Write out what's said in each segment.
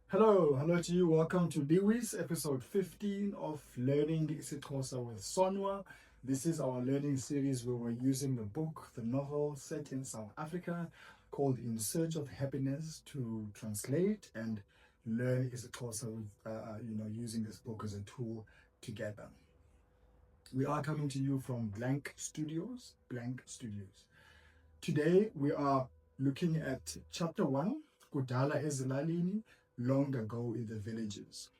Hello to you. Welcome to LIWiS, episode 15 of Learning isiXhosa with Sonwa. This is our learning series where we're using the book, the novel set in South Africa called In Search of Happiness to translate and learn isiXhosa with, using this book as a tool together. We are coming to you from Blank Studios. Today we are looking at chapter 1, Kudala, ezilalini, long ago in the villages.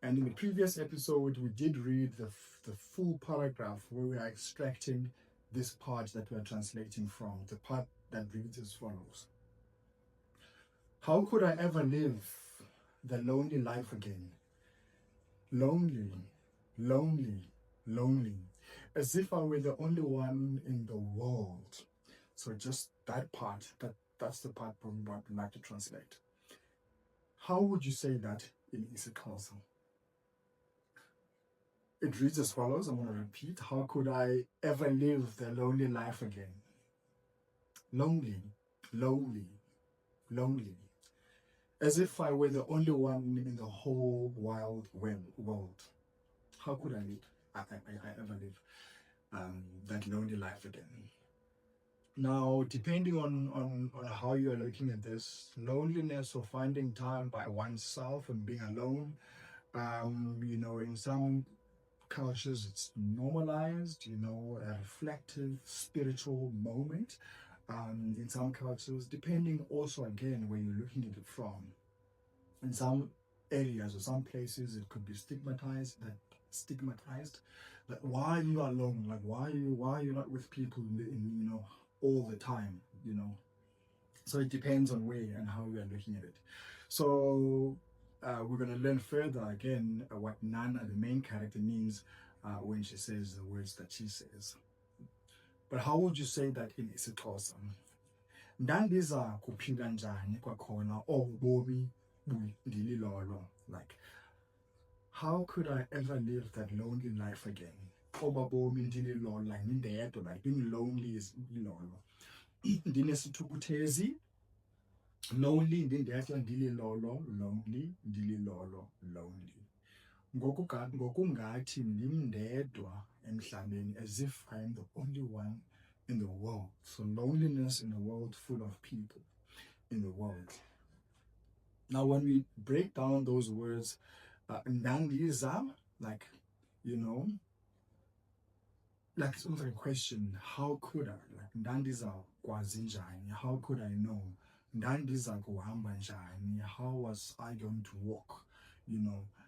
And in the previous episode, we did read the full paragraph where we are extracting this part that we are translating from, the part that reads as follows. How could I ever live the lonely life again? Lonely, lonely, lonely, as if I were the only one in the world. So just that part, that's the part we would like to translate. How would you say that in isiXhosa? It reads as follows. I'm going to repeat. How could I ever live the lonely life again? Lonely, lonely, lonely. As if I were the only one in the whole wide world. How could I live? I ever live that lonely life again? Now, depending on how you're looking at this, loneliness or finding time by oneself and being alone, in some cultures it's normalized, a reflective spiritual moment. In some cultures, depending also again where you're looking at it from. In some areas or some places, it could be stigmatized. Like, why are you alone? Like, why are you not with people all the time, So it depends on where and how we are looking at it. So we're going to learn further again what Nana, the main character, means when she says the words that she says. But how would you say that in isiXhosa? Ndandiza kuphila njani kwakhona bomi ndililolo. Like, how could I ever live that lonely life again? Bomi ndililolo, like ndindedwa, like being lonely is lilolo. Ndinesithukuthezi, lonely ndindedwa ndililolo, lonely ndililolo, lonely. Ngokungathi ndimndedwa emhlabeni, as if I am the only one in the world. So loneliness in a world full of people in the world. Now, when we break down those words, Ndandiza, like, like it's almost like a question, how could I? Like, Ndandiza kwazi njani? How could I know? Ndandiza kuhamba njani? How was I going to walk?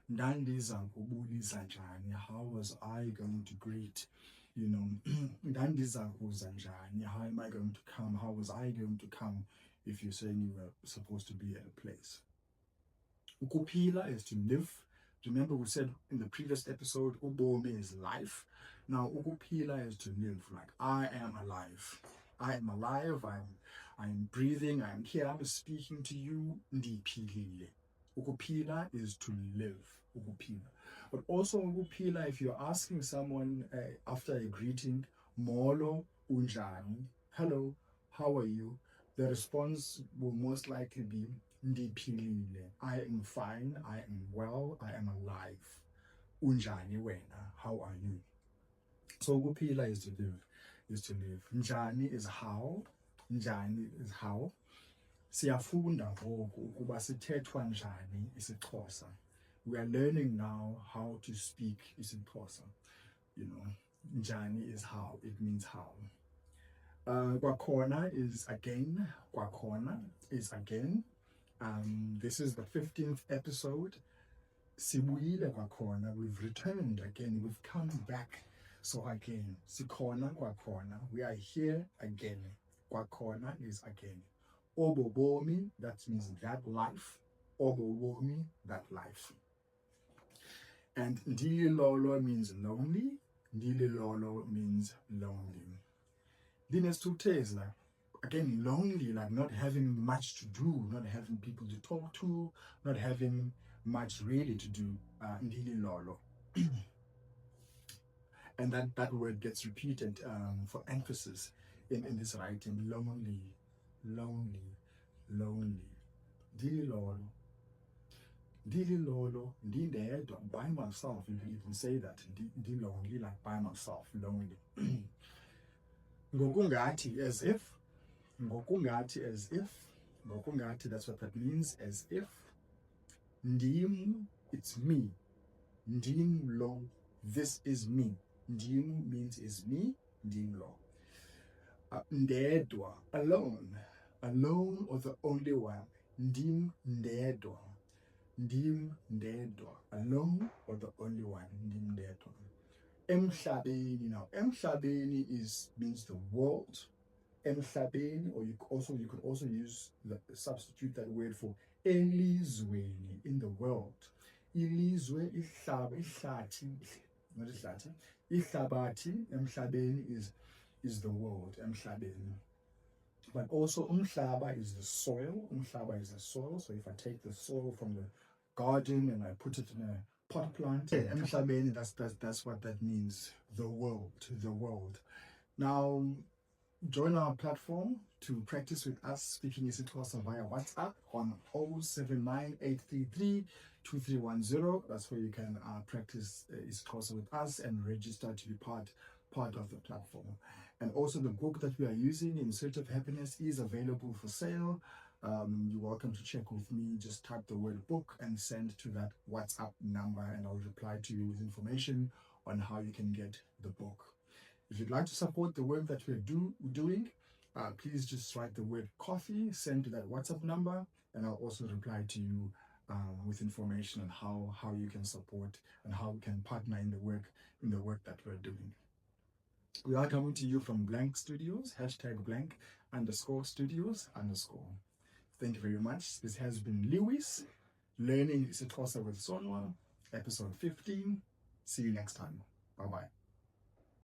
Ndandiza kubulisa njani? How was I going to greet? Ndandiza kuza njani? How am I going to come? How was I going to come if you're saying you were supposed to be at a place? Kuphila is to live. Remember we said in the previous episode, bomi is life. Now, kuphila is to live. Like, I am alive. I am alive. I'm breathing. I'm here. I'm speaking to you. Ndiphilile. Kuphila is to live. Kuphila. But also kuphila, if you're asking someone after a greeting, molo unjani, hello, how are you? The response will most likely be ndiphilile. I am fine. I am well. I am alive. Unjani wena? How are you? So kuphila is to live. Njani is how. Njani is how. Siyafunda ngoku ukuba sithethwa njani isiXhosa. We are learning now how to speak isiXhosa. Njani is how. It means how. Kwakhona is again. Kwakhona is again. This is the 15th episode. Sibuyile kwakhona. We've returned again. We've come back. So again, sikhona kwakhona. We are here again. Kwakhona is again. Bomi, that means that life. Bomi, that life. And ndililolo means lonely. Ndililolo means lonely. Dinesithukuthezi, like, again, lonely, like not having much to do, not having people to talk to, not having much really to do. Ndililolo. And that word gets repeated for emphasis in this writing. Lonely, lonely, lonely. Ndililolo. ndililolo, ndindedwa, by myself. You can even say that, ndilonely, like by myself, lonely. Ngokungathi, as if. Ngokungathi, as if. Ngokungathi, that's what that means, as if. Ndim, it's me. Ndim lo, this is me. Ndim means is me. Ndim lo. Ndedwa, alone. Alone or the only one. Ndim ndedwa. Ndim ndedwa. Alone or the only one. Ndim ndedwa. Emhlabeni. Now, emhlabeni means the world. Emhlabeni, or you could also substitute that word for elizweni, in the world. Ilizwe, ihlathi, not ihlathi. Ihlabathi, emhlabeni is the world, emhlabeni. But also umhlaba is the soil. Umhlaba is the soil. So if I take the soil from the garden and I put it in a pot plant, emhlabeni, that's what that means. The world, the world. Now, join our platform to practice with us speaking isiXhosa via WhatsApp on 0798332310. That's where you can practice isiXhosa with us and register to be part of the platform. And also the book that we are using, In Search of Happiness, is available for sale. You're welcome to check with me. Just type the word book and send to that WhatsApp number, and I'll reply to you with information on how you can get the book. If you'd like to support the work that we're doing, please just write the word coffee, send to that WhatsApp number, and I'll also reply to you with information on how you can support and how we can partner in the work that we're doing. We are coming to you from Blank Studios, #blank_studios_. Thank you very much. This has been LIWiS, Learning isiXhosa with Sonwa, episode 15. See you next time. Bye-bye.